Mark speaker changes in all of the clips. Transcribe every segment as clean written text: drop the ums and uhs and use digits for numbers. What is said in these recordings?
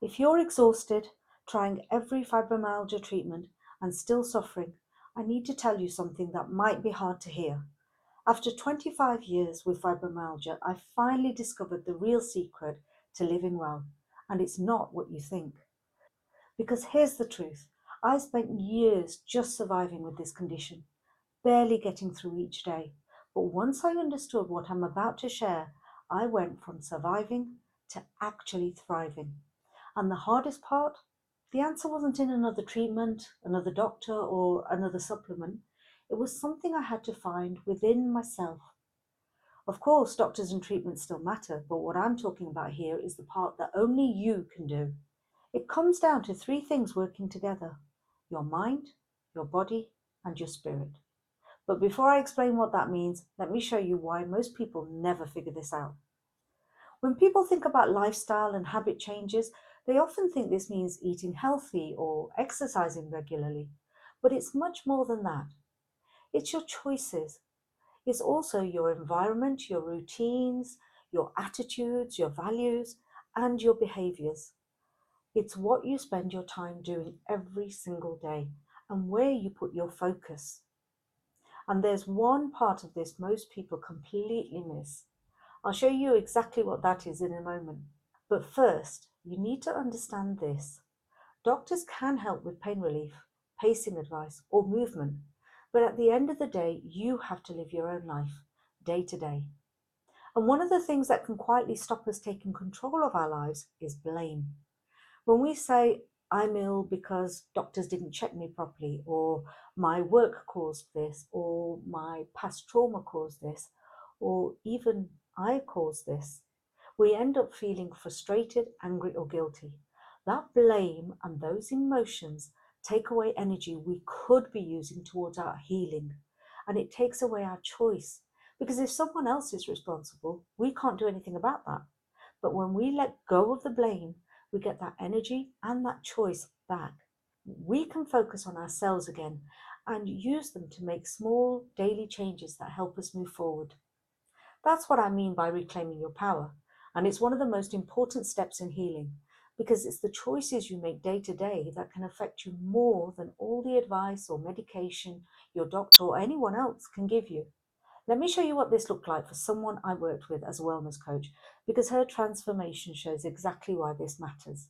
Speaker 1: If you're exhausted, trying every fibromyalgia treatment and still suffering, I need to tell you something that might be hard to hear. After 25 years with fibromyalgia, I finally discovered the real secret to living well, and it's not what you think. Because here's the truth, I spent years just surviving with this condition, barely getting through each day. But once I understood what I'm about to share, I went from surviving to actually thriving. And the hardest part? The answer wasn't in another treatment, another doctor, or another supplement. It was something I had to find within myself. Of course, doctors and treatments still matter, but what I'm talking about here is the part that only you can do. It comes down to three things working together: your mind, your body, and your spirit. But before I explain what that means, let me show you why most people never figure this out. When people think about lifestyle and habit changes, they often think this means eating healthy or exercising regularly. But it's much more than that. It's your choices. It's also your environment, your routines, your attitudes, your values, and your behaviors. It's what you spend your time doing every single day and where you put your focus. And there's one part of this most people completely miss. I'll show you exactly what that is in a moment. But first, you need to understand this. Doctors can help with pain relief, pacing advice, or movement. But at the end of the day, you have to live your own life, day to day. And one of the things that can quietly stop us taking control of our lives is blame. When we say, I'm ill because doctors didn't check me properly, or my work caused this, or my past trauma caused this, or even I caused this, we end up feeling frustrated, angry, or guilty. That blame and those emotions take away energy we could be using towards our healing, and it takes away our choice. Because if someone else is responsible, we can't do anything about that. But when we let go of the blame, we get that energy and that choice back. We can focus on ourselves again and use them to make small daily changes that help us move forward. That's what I mean by reclaiming your power. And it's one of the most important steps in healing because it's the choices you make day to day that can affect you more than all the advice or medication your doctor or anyone else can give you. Let me show you what this looked like for someone I worked with as a wellness coach, because her transformation shows exactly why this matters.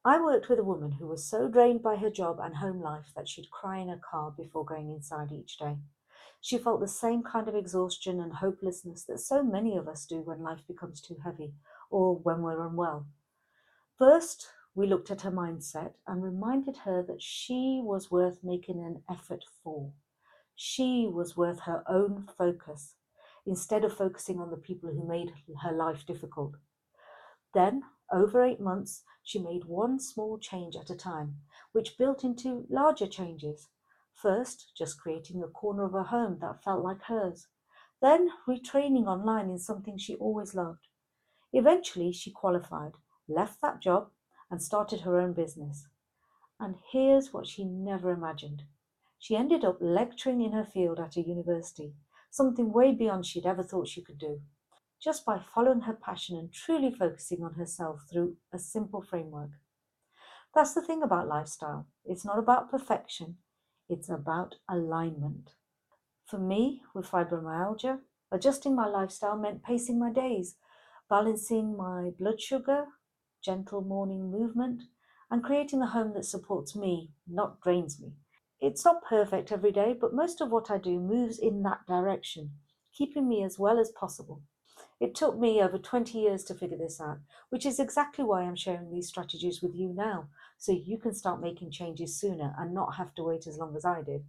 Speaker 1: I worked with a woman who was so drained by her job and home life that she'd cry in her car before going inside each day. She felt the same kind of exhaustion and hopelessness that so many of us do when life becomes too heavy or when we're unwell. First, we looked at her mindset and reminded her that she was worth making an effort for. She was worth her own focus instead of focusing on the people who made her life difficult. Then, over 8 months, she made one small change at a time, which built into larger changes. First, just creating a corner of her home that felt like hers. Then, retraining online in something she always loved. Eventually, she qualified, left that job, and started her own business. And here's what she never imagined. She ended up lecturing in her field at a university, something way beyond she'd ever thought she could do, just by following her passion and truly focusing on herself through a simple framework. That's the thing about lifestyle. It's not about perfection, it's about alignment. For me, with fibromyalgia, adjusting my lifestyle meant pacing my days, balancing my blood sugar, gentle morning movement, and creating a home that supports me, not drains me. It's not perfect every day, but most of what I do moves in that direction, keeping me as well as possible. It took me over 20 years to figure this out, which is exactly why I'm sharing these strategies with you now, so you can start making changes sooner and not have to wait as long as I did.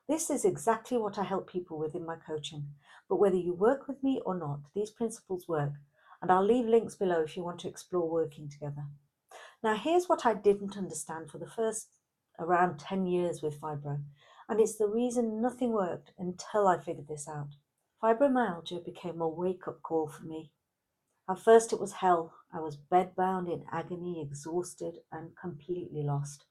Speaker 1: This is exactly what I help people with in my coaching. But whether you work with me or not, these principles work. And I'll leave links below if you want to explore working together. Now, here's what I didn't understand for the first around 10 years with fibro. And it's the reason nothing worked until I figured this out. Fibromyalgia became a wake-up call for me. At first, it was hell. I was bedbound in agony, exhausted, and completely lost.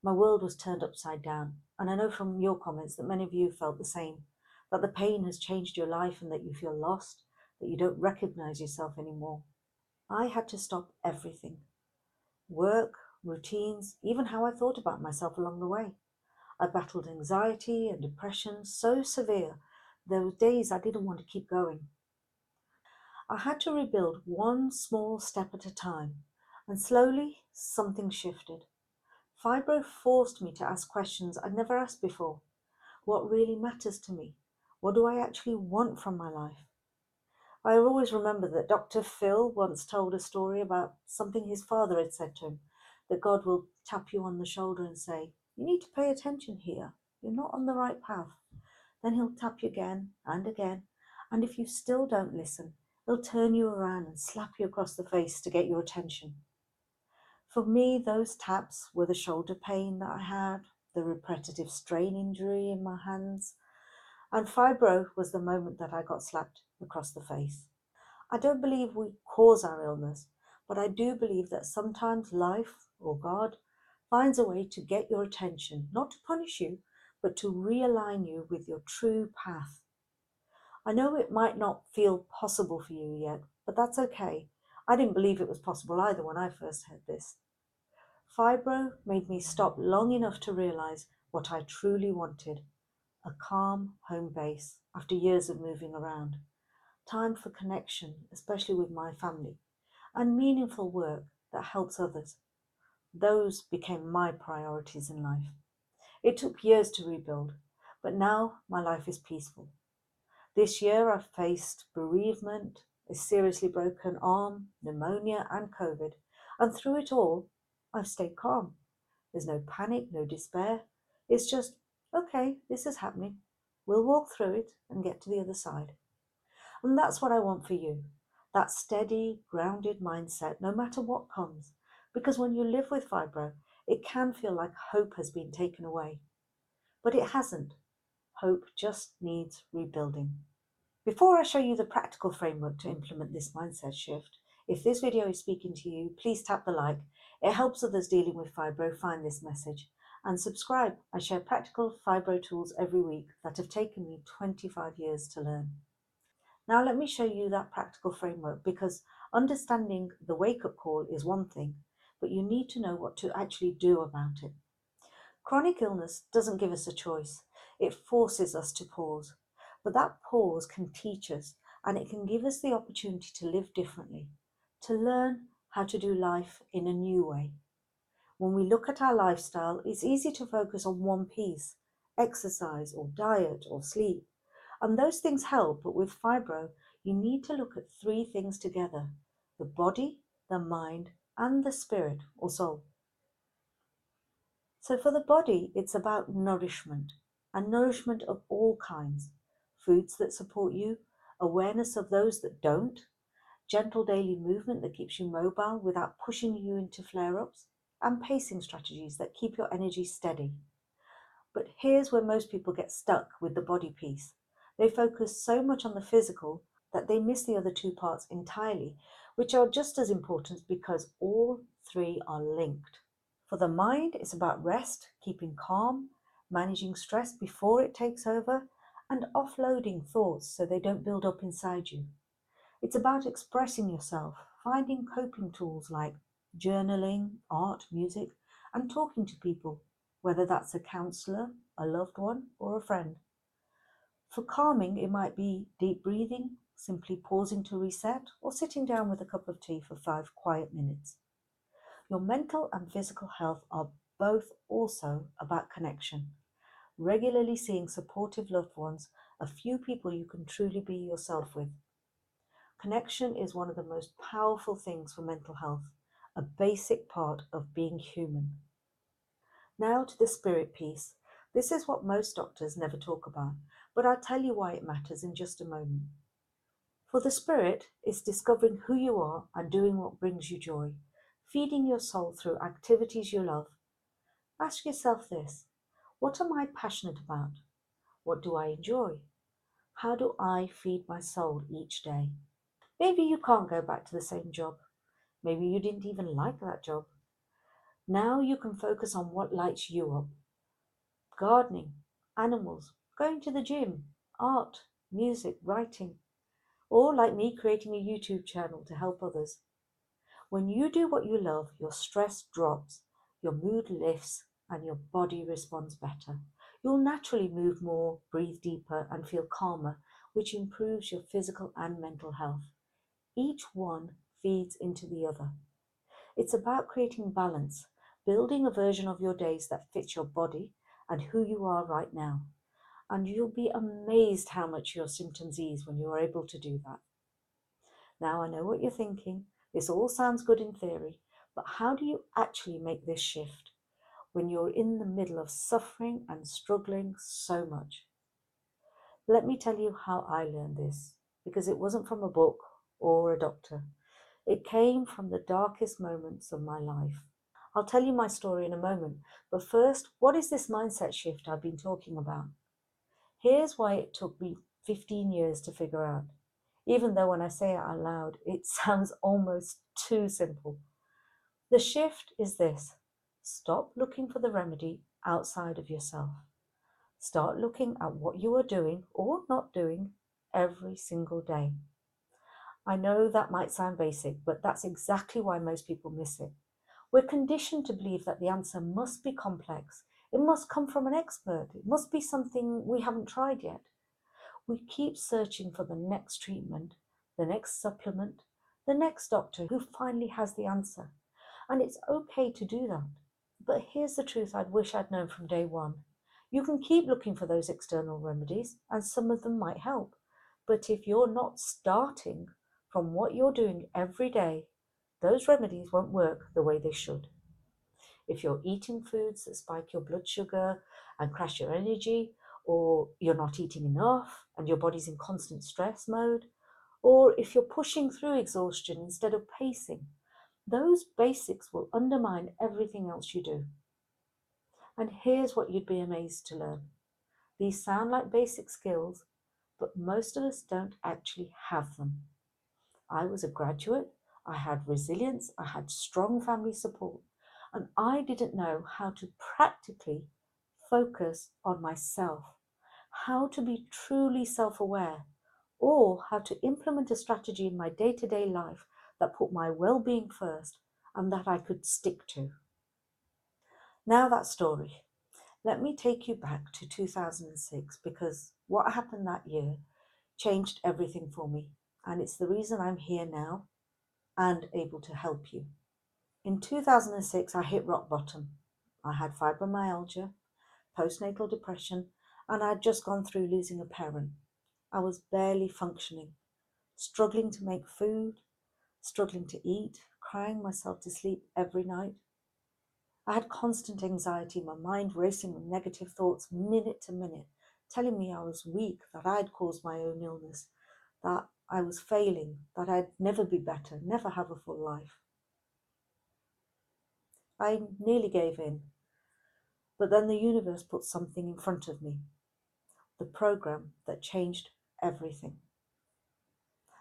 Speaker 1: My world was turned upside down, and I know from your comments that many of you felt the same, that the pain has changed your life and that you feel lost, that you don't recognize yourself anymore. I had to stop everything. work, routines, even how I thought about myself along the way. I battled anxiety and depression so severe, there were days I didn't want to keep going. I had to rebuild one small step at a time, and slowly something shifted. Fibro forced me to ask questions I'd never asked before. What really matters to me? What do I actually want from my life? I always remember that Dr. Phil once told a story about something his father had said to him, that God will tap you on the shoulder and say, "You need to pay attention here. You're not on the right path." Then he'll tap you again and again, and if you still don't listen, he'll turn you around and slap you across the face to get your attention. For me, those taps were the shoulder pain that I had, the repetitive strain injury in my hands, and fibro was the moment that I got slapped across the face. I don't believe we cause our illness, but I do believe that sometimes life or God finds a way to get your attention, not to punish you, but to realign you with your true path. I know it might not feel possible for you yet, but that's okay. I didn't believe it was possible either when I first heard this. Fibro made me stop long enough to realize what I truly wanted: a calm home base after years of moving around, time for connection, especially with my family, and meaningful work that helps others. Those became my priorities in life. It took years to rebuild, but now my life is peaceful. This year I've faced bereavement, a seriously broken arm, pneumonia, and COVID, and through it all, I've stayed calm. There's no panic, no despair. It's just, okay, this is happening. We'll walk through it and get to the other side. And that's what I want for you, that steady, grounded mindset, no matter what comes. Because when you live with fibro, it can feel like hope has been taken away. But it hasn't. Hope just needs rebuilding. Before I show you the practical framework to implement this mindset shift, if this video is speaking to you, please tap the like. It helps others dealing with fibro find this message. And subscribe. I share practical fibro tools every week that have taken me 25 years to learn. Now let me show you that practical framework, because understanding the wake-up call is one thing, but you need to know what to actually do about it. Chronic illness doesn't give us a choice. It forces us to pause. But that pause can teach us, and it can give us the opportunity to live differently, to learn how to do life in a new way. When we look at our lifestyle, it's easy to focus on one piece: exercise or diet or sleep. And those things help, but with fibro, you need to look at three things together: the body, the mind, and the spirit or soul. So for the body, it's about nourishment, and nourishment of all kinds. Foods that support you, awareness of those that don't, gentle daily movement that keeps you mobile without pushing you into flare-ups, and pacing strategies that keep your energy steady. But here's where most people get stuck with the body piece. They focus so much on the physical that they miss the other two parts entirely, which are just as important because all three are linked. For the mind, it's about rest, keeping calm, managing stress before it takes over, and offloading thoughts so they don't build up inside you. It's about expressing yourself, finding coping tools like journaling, art, music, and talking to people, whether that's a counselor, a loved one, or a friend. For calming, it might be deep breathing, simply pausing to reset, or sitting down with a cup of tea for 5 quiet minutes. Your mental and physical health are both also about connection. Regularly seeing supportive loved ones, a few people you can truly be yourself with. Connection is one of the most powerful things for mental health, a basic part of being human. Now to the spirit piece. This is what most doctors never talk about, but I'll tell you why it matters in just a moment. For the spirit, it's discovering who you are and doing what brings you joy, feeding your soul through activities you love. Ask yourself this: what am I passionate about? What do I enjoy? How do I feed my soul each day? Maybe you can't go back to the same job. Maybe you didn't even like that job. Now you can focus on what lights you up: gardening, animals, going to the gym, art, music, writing, or like me, creating a YouTube channel to help others. When you do what you love, your stress drops, your mood lifts, and your body responds better. You'll naturally move more, breathe deeper, and feel calmer, which improves your physical and mental health. Each one feeds into the other. It's about creating balance, building a version of your days that fits your body and who you are right now. And you'll be amazed how much your symptoms ease when you're able to do that. Now, I know what you're thinking. This all sounds good in theory, but how do you actually make this shift when you're in the middle of suffering and struggling so much? Let me tell you how I learned this, because it wasn't from a book or a doctor. It came from the darkest moments of my life. I'll tell you my story in a moment, but first, what is this mindset shift I've been talking about? Here's why it took me 15 years to figure out, even though when I say it out loud, it sounds almost too simple. The shift is this: stop looking for the remedy outside of yourself. Start looking at what you are doing or not doing every single day. I know that might sound basic, but that's exactly why most people miss it. We're conditioned to believe that the answer must be complex. It must come from an expert. It must be something we haven't tried yet. We keep searching for the next treatment, the next supplement, the next doctor who finally has the answer. And it's okay to do that. But here's the truth I'd wish I'd known from day one. You can keep looking for those external remedies, and some of them might help. But if you're not starting from what you're doing every day, those remedies won't work the way they should. If you're eating foods that spike your blood sugar and crash your energy, or you're not eating enough and your body's in constant stress mode, or if you're pushing through exhaustion instead of pacing, those basics will undermine everything else you do. And here's what you'd be amazed to learn. These sound like basic skills, but most of us don't actually have them. I was a graduate, I had resilience, I had strong family support, and I didn't know how to practically focus on myself, how to be truly self aware, or how to implement a strategy in my day to day life that put my well being first and that I could stick to. Now, that story. Let me take you back to 2006 because what happened that year changed everything for me, and it's the reason I'm here now and able to help you. In 2006, I hit rock bottom. I had fibromyalgia, postnatal depression, and I had just gone through losing a parent. I was barely functioning, struggling to make food, struggling to eat, crying myself to sleep every night. I had constant anxiety, my mind racing with negative thoughts minute to minute, telling me I was weak, that I'd caused my own illness, that I was failing, that I'd never be better, never have a full life. I nearly gave in, but then the universe put something in front of me, the program that changed everything.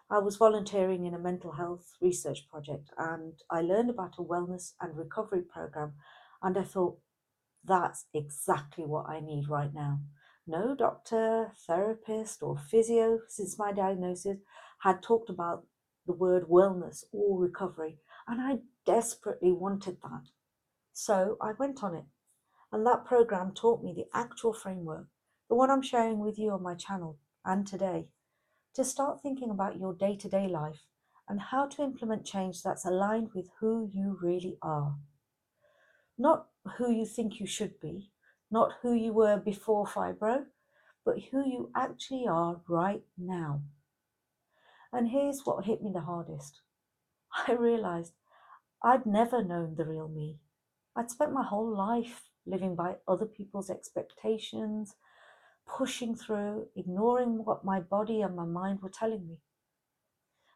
Speaker 1: I was volunteering in a mental health research project and I learned about a wellness and recovery program, and I thought, that's exactly what I need right now. No doctor, therapist, or physio since my diagnosis had talked about the word wellness or recovery, and I desperately wanted that. So I went on it, and that program taught me the actual framework, the one I'm sharing with you on my channel and today, to start thinking about your day to day life and how to implement change that's aligned with who you really are. Not who you think you should be, not who you were before fibro, but who you actually are right now. And here's what hit me the hardest. I realized I'd never known the real me. I'd spent my whole life living by other people's expectations, pushing through, ignoring what my body and my mind were telling me.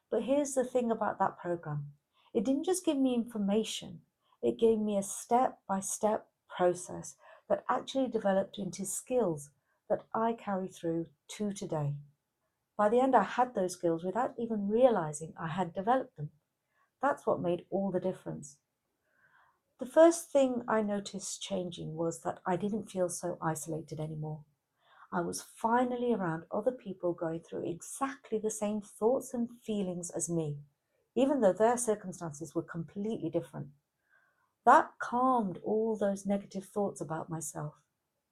Speaker 1: But here's the thing about that program. It didn't just give me information, it gave me a step-by-step process that actually developed into skills that I carry through to today. By the end, I had those skills without even realizing I had developed them. That's what made all the difference. The first thing I noticed changing was that I didn't feel so isolated anymore. I was finally around other people going through exactly the same thoughts and feelings as me, even though their circumstances were completely different. That calmed all those negative thoughts about myself.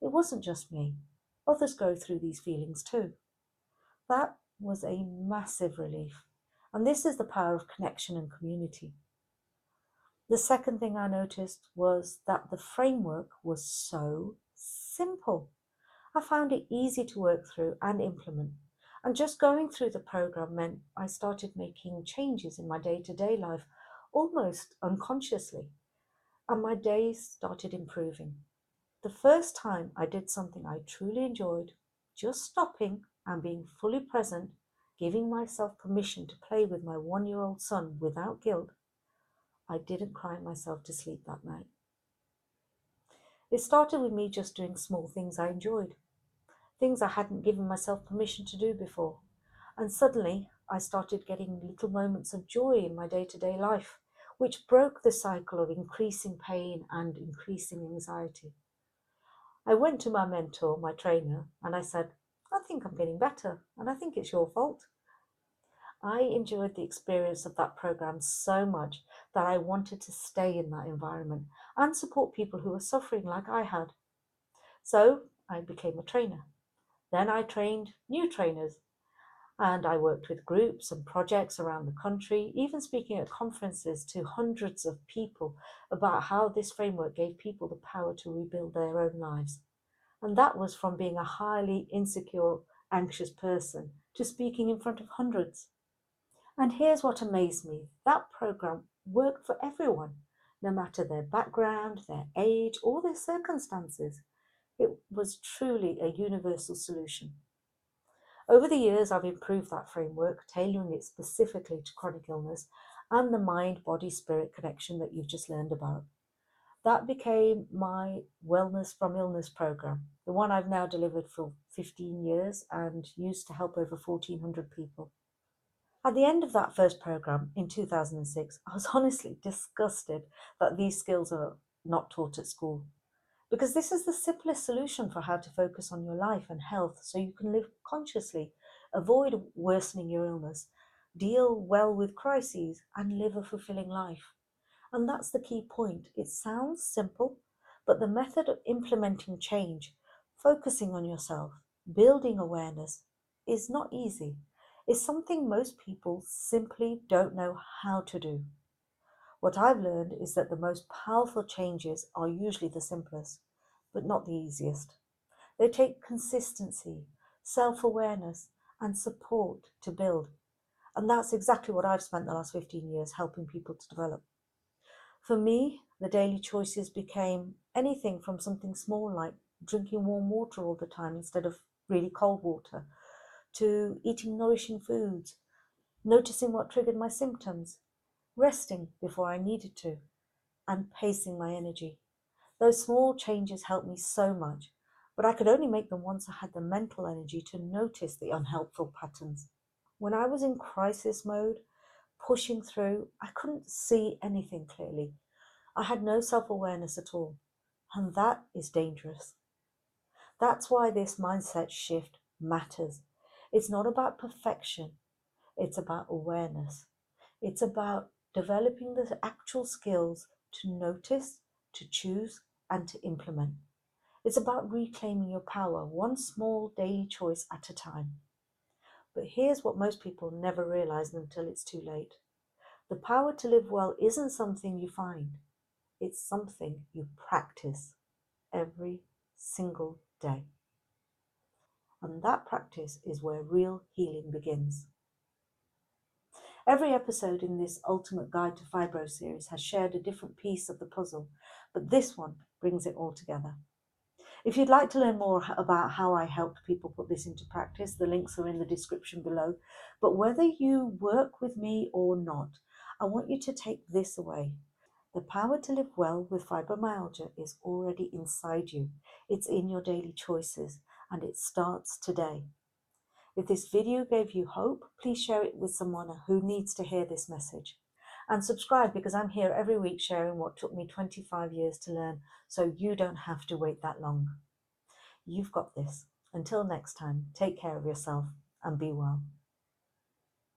Speaker 1: It wasn't just me. Others go through these feelings too. That was a massive relief. And this is the power of connection and community. The second thing I noticed was that the framework was so simple. I found it easy to work through and implement. And just going through the program meant I started making changes in my day to day life almost unconsciously, and my days started improving. The first time I did something I truly enjoyed, just stopping and being fully present, giving myself permission to play with my 1 year old son without guilt, I didn't cry myself to sleep that night. It started with me just doing small things I enjoyed, things I hadn't given myself permission to do before. And suddenly I started getting little moments of joy in my day to day life, which broke the cycle of increasing pain and increasing anxiety. I went to my mentor, my trainer, and I said, I think I'm getting better, and I think it's your fault. I enjoyed the experience of that program so much that I wanted to stay in that environment and support people who were suffering like I had. So I became a trainer. Then I trained new trainers, and I worked with groups and projects around the country, even speaking at conferences to hundreds of people about how this framework gave people the power to rebuild their own lives. And that was from being a highly insecure, anxious person to speaking in front of hundreds. And here's what amazed me: that program worked for everyone, no matter their background, their age, or their circumstances. It was truly a universal solution. Over the years, I've improved that framework, tailoring it specifically to chronic illness and the mind body spirit connection that you've just learned about. That became my Wellness from Illness program, the one I've now delivered for 15 years and used to help over 1,400 people. At the end of that first program in 2006, I was honestly disgusted that these skills are not taught at school. Because this is the simplest solution for how to focus on your life and health so you can live consciously, avoid worsening your illness, deal well with crises, and live a fulfilling life. And that's the key point. It sounds simple, but the method of implementing change, focusing on yourself, building awareness, is not easy. It's something most people simply don't know how to do. What I've learned is that the most powerful changes are usually the simplest, but not the easiest. They take consistency, self awareness, and support to build. And that's exactly what I've spent the last 15 years helping people to develop. For me, the daily choices became anything from something small like drinking warm water all the time instead of really cold water, to eating nourishing foods, noticing what triggered my symptoms, resting before I needed to, and pacing my energy. Those small changes helped me so much, but I could only make them once I had the mental energy to notice the unhelpful patterns. When I was in crisis mode, pushing through, I couldn't see anything clearly. I had no self awareness at all, and that is dangerous. That's why this mindset shift matters. It's not about perfection, it's about awareness. It's about developing the actual skills to notice, to choose, and to implement. It's about reclaiming your power, one small daily choice at a time. But here's what most people never realize until it's too late: the power to live well isn't something you find, it's something you practice every single day. And that practice is where real healing begins. Every episode in this Ultimate Guide to Fibro series has shared a different piece of the puzzle, but this one brings it all together. If you'd like to learn more about how I helped people put this into practice, the links are in the description below. But whether you work with me or not, I want you to take this away. The power to live well with fibromyalgia is already inside you. It's in your daily choices, and it starts today. If this video gave you hope, please share it with someone who needs to hear this message. And subscribe, because I'm here every week sharing what took me 25 years to learn, so you don't have to wait that long. You've got this. Until next time, take care of yourself and be well.